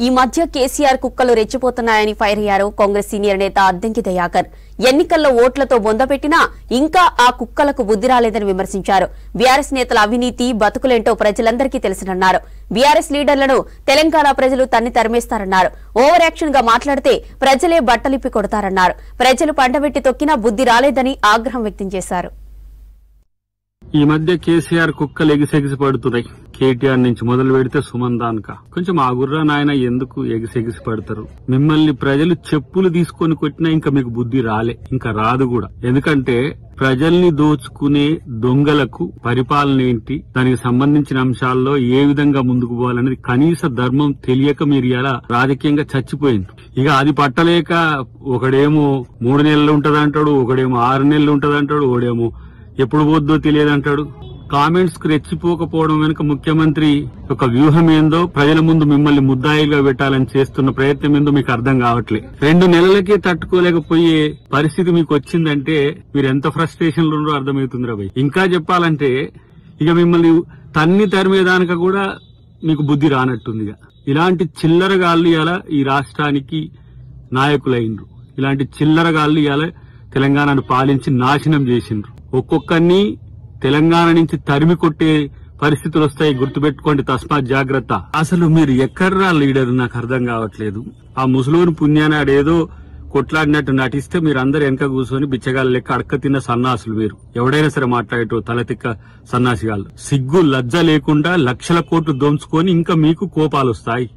ఈ మధ్య కేసీఆర్ కుక్కలు రెచ్చిపోతున్నాయని ఫైర్ అయ్యారు కాంగ్రెస్ సీనియర్ నేత అద్దంకి దయాకర్. ఎన్నికల్లో ఓట్లతో బొందపెట్టినా ఇంకా ఆ కుక్కలకు బుద్ధి రాలేదని విమర్శించారు. బీఆర్ఎస్ నేతల అవినీతి బతుకులేంటో ప్రజలందరికీ తెలుసన్నారు. బీఆర్ఎస్ లీడర్లను తెలంగాణ ప్రజలు తన్ని తరిమేస్తారన్నారు. ఓవర్ యాక్షన్ గా మాట్లాడితే ప్రజలే బట్టలిప్పి కొడతారన్నారు. ప్రజలు పండబెట్టి తొక్కినా బుద్ధి రాలేదని ఆగ్రహం వ్యక్తం చేశారు. ఈ మధ్య కేసీఆర్ కుక్కలు ఎగిసెగిసి పడుతున్నాయి. కేటీఆర్ నుంచి మొదలు పెడితే సుమన్ దాన్కా. కొంచెం ఆ గుర్రా నాయన ఎందుకు ఎగిసెగిసి పడతారు? మిమ్మల్ని ప్రజలు చెప్పులు తీసుకొని కొట్టినా ఇంకా మీకు బుద్ధి రాలే, ఇంకా రాదు కూడా. ఎందుకంటే ప్రజల్ని దోచుకునే దొంగలకు పరిపాలన ఏంటి, దానికి సంబంధించిన అంశాల్లో ఏ విధంగా ముందుకు పోవాలనేది కనీస ధర్మం తెలియక మీరు ఇలా రాజకీయంగా చచ్చిపోయింది. ఇక అది పట్టలేక ఒకడేమో 3 నెలలు ఉంటదంటాడు, ఒకడేమో 6 నెలలు ఉంటదంటాడు, ఒకడేమో ఎప్పుడు పోద్దో తెలియదంటాడు. కామెంట్స్ కు రెచ్చిపోకపోవడం వెనుక ముఖ్యమంత్రి ఒక వ్యూహం ఏందో, ప్రజల ముందు మిమ్మల్ని ముద్దాయిలుగా పెట్టాలని చేస్తున్న ప్రయత్నం ఏందో మీకు అర్థం కావట్లే. 2 నెలలకే తట్టుకోలేకపోయే పరిస్థితి మీకు వచ్చిందంటే మీరు ఎంత ఫ్రస్ట్రేషన్ లో ఉండో అర్థమవుతుంది రా భయ్. ఇంకా చెప్పాలంటే ఇక మిమ్మల్ని తన్ని తరిమేదానిక కూడా మీకు బుద్ధి రానట్టుంది. ఇలాంటి చిల్లరగాళ్లు ఇలా ఈ రాష్ట్రానికి నాయకులైనరు. ఇలాంటి చిల్లరగాళ్లు ఇలా తెలంగాణను పాలించి నాశనం చేసిండ్రు. ఒక్కొక్కరిని తెలంగాణ నుంచి తరిమి కొట్టే పరిస్థితులు వస్తాయి, గుర్తుపెట్టుకోండి. తస్మాత్ జాగ్రత్త. అసలు మీరు ఎక్కడ్రా లీడర్ నాకు అర్థం కావట్లేదు. ఆ ముసలోని పుణ్యానాడేదో కొట్లాడినట్టు నటిస్తే మీరందరూ వెనక కూర్చొని బిచ్చగాళ్ళ లెక్క అడక్క తిన్న సన్నాసులు మీరు. ఎవడైనా సరే మాట్లాడేటో తలతిక్క సన్నాసిగాళ్ళు. సిగ్గు లజ్జ లేకుండా లక్షల కోట్లు దోంచుకొని ఇంకా మీకు కోపాలు వస్తాయి.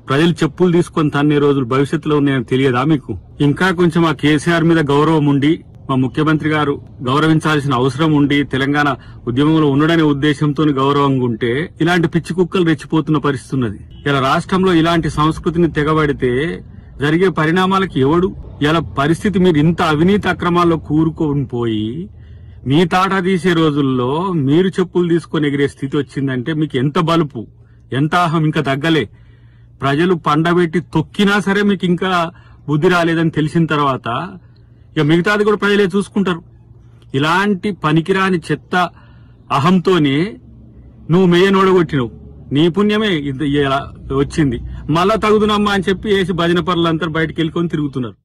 ప్రజలు చెప్పులు తీసుకొని తన్నే రోజులు భవిష్యత్తులో ఉన్నాయని తెలియదా మీకు? ఇంకా కొంచెం ఆ కేసీఆర్ మీద గౌరవం ఉండి, మా ముఖ్యమంత్రి గారు గౌరవించాల్సిన అవసరం ఉండి, తెలంగాణ ఉద్యమంలో ఉండడనే ఉద్దేశంతో గౌరవంగా ఉంటే ఇలాంటి పిచ్చి కుక్కలు రెచ్చిపోతున్న పరిస్థితి ఉన్నది. ఇలా రాష్ట్రంలో ఇలాంటి సంస్కృతిని తెగబడితే జరిగే పరిణామాలకు ఎవడు ఇలా పరిస్థితి? మీరు ఇంత అవినీతి అక్రమాల్లో కూరుకొని పోయి మీ తాటా తీసే రోజుల్లో మీరు చెప్పులు తీసుకొని ఎగిరే స్థితి వచ్చిందంటే మీకు ఎంత బలుపు, ఎంత అహం ఇంకా తగ్గలే. ప్రజలు పండబెట్టి తొక్కినా సరే మీకు ఇంకా బుద్ధి రాలేదని తెలిసిన తర్వాత ఇక మిగతాది కూడా ప్రజలే చూసుకుంటారు. ఇలాంటి పనికిరాని చెత్త అహంతోనే నువ్వు మేయనోడగొట్టినవు. నీ పుణ్యమే ఇది వచ్చింది. మళ్ళా తగుదునమ్మా అని చెప్పి వేసి భజన పరులంతా బయటకు వెళ్ళుకొని తిరుగుతున్నారు.